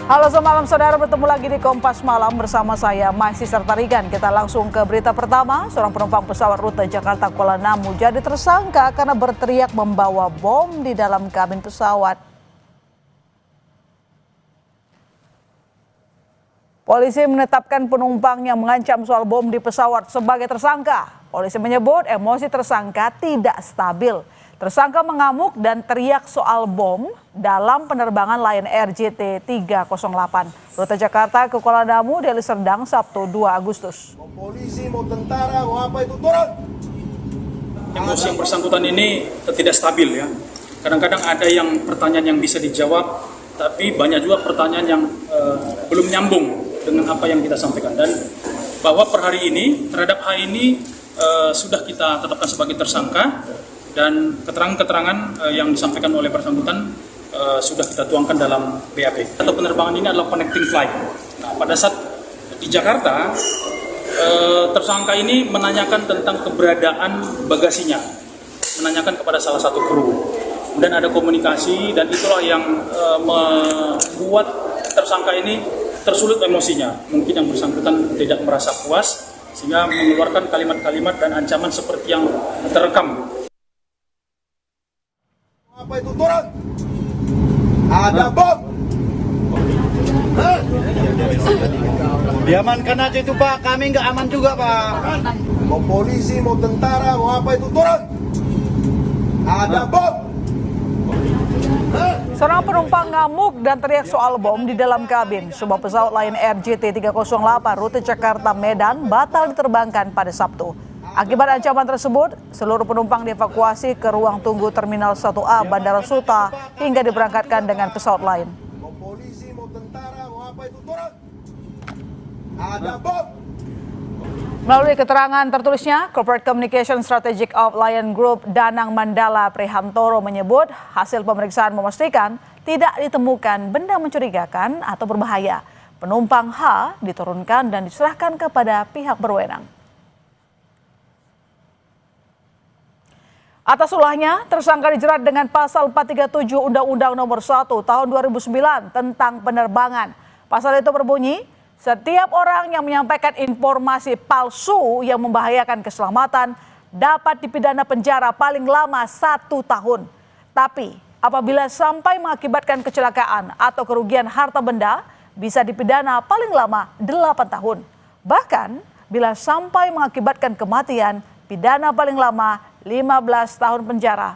Halo semalam saudara, bertemu lagi di Kompas Malam bersama saya Masih Sertarigan. Kita langsung ke berita pertama. Seorang penumpang pesawat rute Jakarta Kuala Namu jadi tersangka karena berteriak membawa bom di dalam kabin pesawat. Polisi menetapkan penumpang yang mengancam soal bom di pesawat sebagai tersangka. Polisi menyebut emosi tersangka tidak stabil. Tersangka mengamuk dan teriak soal bom dalam penerbangan Lion Air JT 308 rute Jakarta ke Kuala Namu, Deli Serdang, Sabtu 2 Agustus. Mau polisi, mau tentara, mau apa itu turun. Emosi yang bersangkutan ini tidak stabil ya. Kadang-kadang ada yang pertanyaan yang bisa dijawab, tapi banyak juga pertanyaan yang belum nyambung dengan apa yang kita sampaikan. Dan bahwa per hari ini terhadap hal ini sudah kita tetapkan sebagai tersangka. Dan keterangan-keterangan yang disampaikan oleh bersangkutan sudah kita tuangkan dalam BAP. Atau penerbangan ini adalah connecting flight. Nah, pada saat di Jakarta, tersangka ini menanyakan tentang keberadaan bagasinya, menanyakan kepada salah satu kru. Kemudian ada komunikasi dan itulah yang membuat tersangka ini tersulut emosinya. Mungkin yang bersangkutan tidak merasa puas sehingga mengeluarkan kalimat-kalimat dan ancaman seperti yang terekam. Apa itu turun? Ada bom. Diamankan aja itu Pak, kami nggak aman juga Pak. Mau polisi, mau tentara, mau apa itu turun? Ada bom. Seorang penumpang ngamuk dan teriak soal bom di dalam kabin sebuah pesawat Lion Air JT 308 rute Jakarta Medan batal diterbangkan pada Sabtu. Akibat ancaman tersebut, seluruh penumpang dievakuasi ke ruang tunggu Terminal 1A Bandara Suta hingga diberangkatkan dengan pesawat lain. Mau polisi, mau tentara, mau apa itu turun? Ada bom. Melalui keterangan tertulisnya, Corporate Communication Strategic of Lion Group Danang Mandala Prihantoro menyebut hasil pemeriksaan memastikan tidak ditemukan benda mencurigakan atau berbahaya. Penumpang H diturunkan dan diserahkan kepada pihak berwenang. Atas ulahnya, tersangka dijerat dengan pasal 437 Undang-Undang Nomor 1 Tahun 2009 tentang penerbangan. Pasal itu berbunyi, setiap orang yang menyampaikan informasi palsu yang membahayakan keselamatan dapat dipidana penjara paling lama 1 tahun. Tapi apabila sampai mengakibatkan kecelakaan atau kerugian harta benda, bisa dipidana paling lama 8 tahun. Bahkan bila sampai mengakibatkan kematian, pidana paling lama 15 tahun penjara.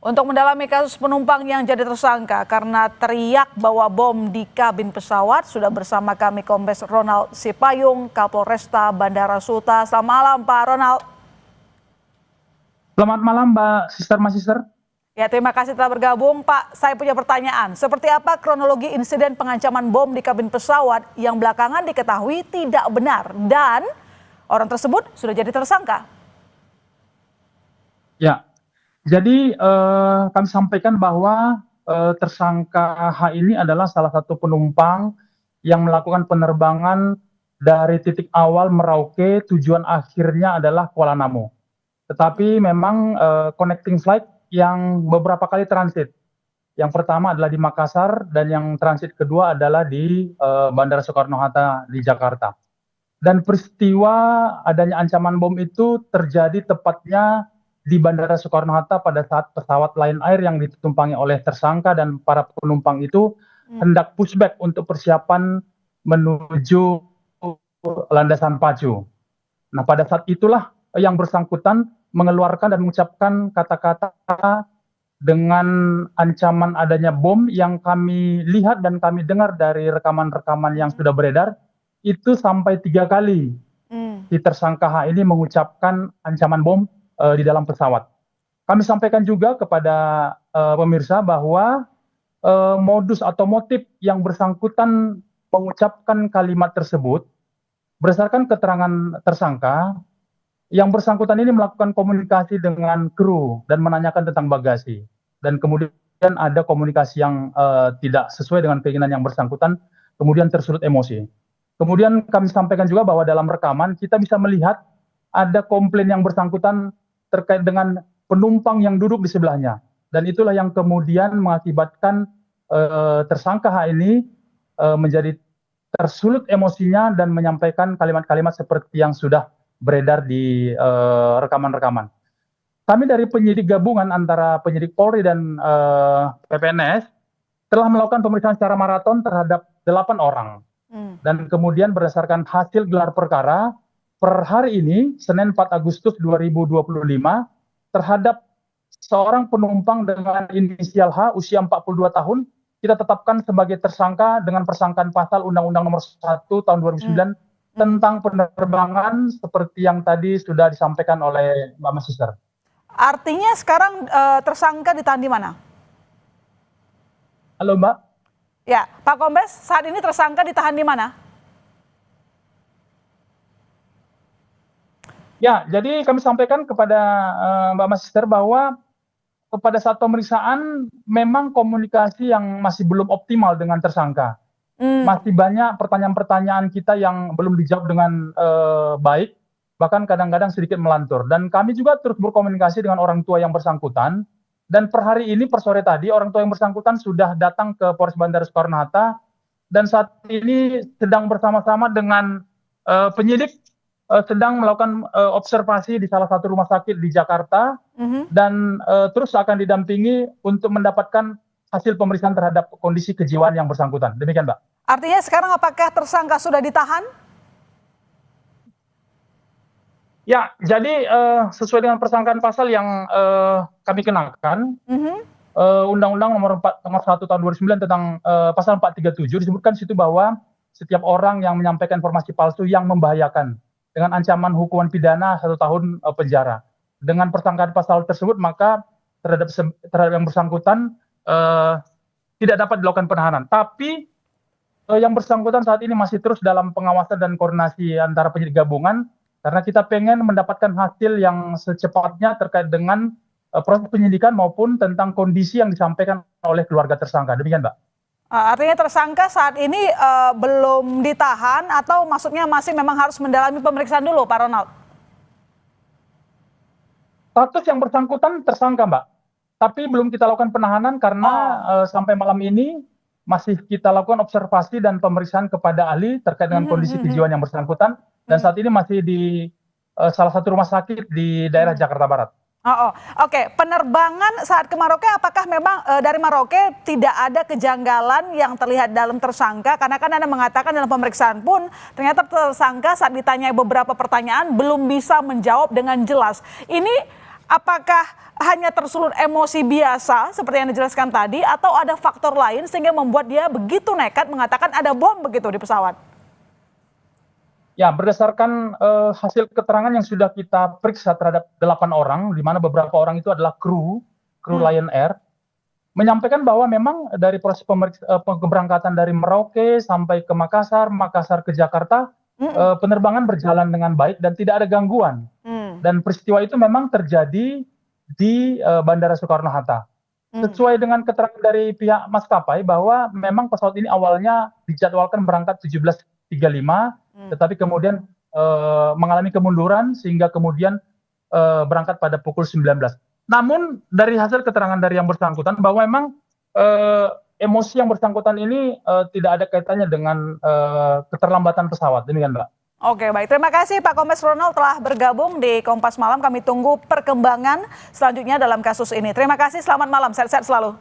Untuk mendalami kasus penumpang yang jadi tersangka karena teriak bawa bom di kabin pesawat, sudah bersama kami Kombes Ronald Sipayung, Kapolresta Bandara Suta. Selamat malam Pak Ronald. Selamat malam Mbak Sister. Ya, terima kasih telah bergabung Pak. Saya punya pertanyaan, seperti apa kronologi insiden pengancaman bom di kabin pesawat yang belakangan diketahui tidak benar dan orang tersebut sudah jadi tersangka? Ya, jadi kami sampaikan bahwa tersangka H ini adalah salah satu penumpang yang melakukan penerbangan dari titik awal Merauke, tujuan akhirnya adalah Kuala Namu. Tetapi memang connecting flight yang beberapa kali transit. Yang pertama adalah di Makassar dan yang transit kedua adalah di Bandara Soekarno-Hatta di Jakarta. Dan peristiwa adanya ancaman bom itu terjadi tepatnya di Bandara Soekarno-Hatta pada saat pesawat Lion Air yang ditumpangi oleh tersangka dan para penumpang itu hendak pushback untuk persiapan menuju landasan pacu. Nah, pada saat itulah yang bersangkutan mengeluarkan dan mengucapkan kata-kata dengan ancaman adanya bom yang kami lihat dan kami dengar dari rekaman-rekaman yang sudah beredar. Itu sampai 3 kali si tersangka H ini mengucapkan ancaman bom di dalam pesawat. Kami sampaikan juga kepada pemirsa bahwa modus atau motif yang bersangkutan mengucapkan kalimat tersebut berdasarkan keterangan tersangka, yang bersangkutan ini melakukan komunikasi dengan kru dan menanyakan tentang bagasi. Dan kemudian ada komunikasi yang tidak sesuai dengan keinginan yang bersangkutan, kemudian tersulut emosi. Kemudian kami sampaikan juga bahwa dalam rekaman kita bisa melihat ada komplain yang bersangkutan terkait dengan penumpang yang duduk di sebelahnya. Dan itulah yang kemudian mengakibatkan tersangka H ini menjadi tersulut emosinya dan menyampaikan kalimat-kalimat seperti yang sudah beredar di rekaman-rekaman. Kami dari penyidik gabungan antara penyidik Polri dan PPNS telah melakukan pemeriksaan secara maraton terhadap 8 orang. Dan kemudian berdasarkan hasil gelar perkara, per hari ini, Senin 4 Agustus 2025, terhadap seorang penumpang dengan inisial H, usia 42 tahun, kita tetapkan sebagai tersangka dengan persangkaan pasal Undang-Undang Nomor 1 Tahun 2009 tentang penerbangan seperti yang tadi sudah disampaikan oleh Mbak Masister. Artinya sekarang tersangka ditahan di mana? Halo Mbak. Ya, Pak Kombes, saat ini tersangka ditahan di mana? Ya, jadi kami sampaikan kepada Mbak Masister bahwa pada saat pemeriksaan memang komunikasi yang masih belum optimal dengan tersangka. Masih banyak pertanyaan-pertanyaan kita yang belum dijawab dengan baik, bahkan kadang-kadang sedikit melantur. Dan kami juga terus berkomunikasi dengan orang tua yang bersangkutan. Dan per hari ini, per sore tadi, orang tua yang bersangkutan sudah datang ke Polres Bandara Soekarno-Hatta dan saat ini sedang bersama-sama dengan penyidik sedang melakukan observasi di salah satu rumah sakit di Jakarta dan terus akan didampingi untuk mendapatkan hasil pemeriksaan terhadap kondisi kejiwaan yang bersangkutan. Demikian, Mbak. Artinya sekarang apakah tersangka sudah ditahan? Ya, jadi sesuai dengan persangkaan pasal yang kami kenakan, Undang-Undang Nomor 1 Tahun 2009 tentang pasal 437 disebutkan situ bahwa setiap orang yang menyampaikan informasi palsu yang membahayakan dengan ancaman hukuman pidana 1 tahun penjara. Dengan persangkaan pasal tersebut maka terhadap yang bersangkutan tidak dapat dilakukan penahanan. Tapi yang bersangkutan saat ini masih terus dalam pengawasan dan koordinasi antara penyidik gabungan karena kita pengen mendapatkan hasil yang secepatnya terkait dengan proses penyidikan maupun tentang kondisi yang disampaikan oleh keluarga tersangka. Demikian, Mbak. Artinya tersangka saat ini belum ditahan atau maksudnya masih memang harus mendalami pemeriksaan dulu, Pak Ronald? Status yang bersangkutan tersangka, Mbak. Tapi belum kita lakukan penahanan karena sampai malam ini masih kita lakukan observasi dan pemeriksaan kepada ahli terkait dengan kondisi kejiwaan yang bersangkutan. Dan saat ini masih di salah satu rumah sakit di daerah Jakarta Barat. Oke. Penerbangan saat ke Maroke, apakah memang dari Maroke tidak ada kejanggalan yang terlihat dalam tersangka? Karena kan Anda mengatakan dalam pemeriksaan pun ternyata tersangka saat ditanya beberapa pertanyaan belum bisa menjawab dengan jelas. Ini apakah hanya tersulut emosi biasa seperti yang dijelaskan tadi atau ada faktor lain sehingga membuat dia begitu nekat mengatakan ada bom begitu di pesawat? Ya, berdasarkan hasil keterangan yang sudah kita periksa terhadap 8 orang, di mana beberapa orang itu adalah kru Lion Air, menyampaikan bahwa memang dari proses keberangkatan dari Merauke sampai ke Makassar ke Jakarta, penerbangan berjalan dengan baik dan tidak ada gangguan. Dan peristiwa itu memang terjadi di Bandara Soekarno-Hatta. Sesuai dengan keterangan dari pihak maskapai bahwa memang pesawat ini awalnya dijadwalkan berangkat 17.35, tetapi kemudian mengalami kemunduran sehingga kemudian berangkat pada pukul 19. Namun dari hasil keterangan dari yang bersangkutan bahwa memang emosi yang bersangkutan ini tidak ada kaitannya dengan keterlambatan pesawat. Demikian, Mbak. Oke, baik. Terima kasih Pak Kombes Ronald telah bergabung di Kompas Malam. Kami tunggu perkembangan selanjutnya dalam kasus ini. Terima kasih, selamat malam, sehat-sehat selalu.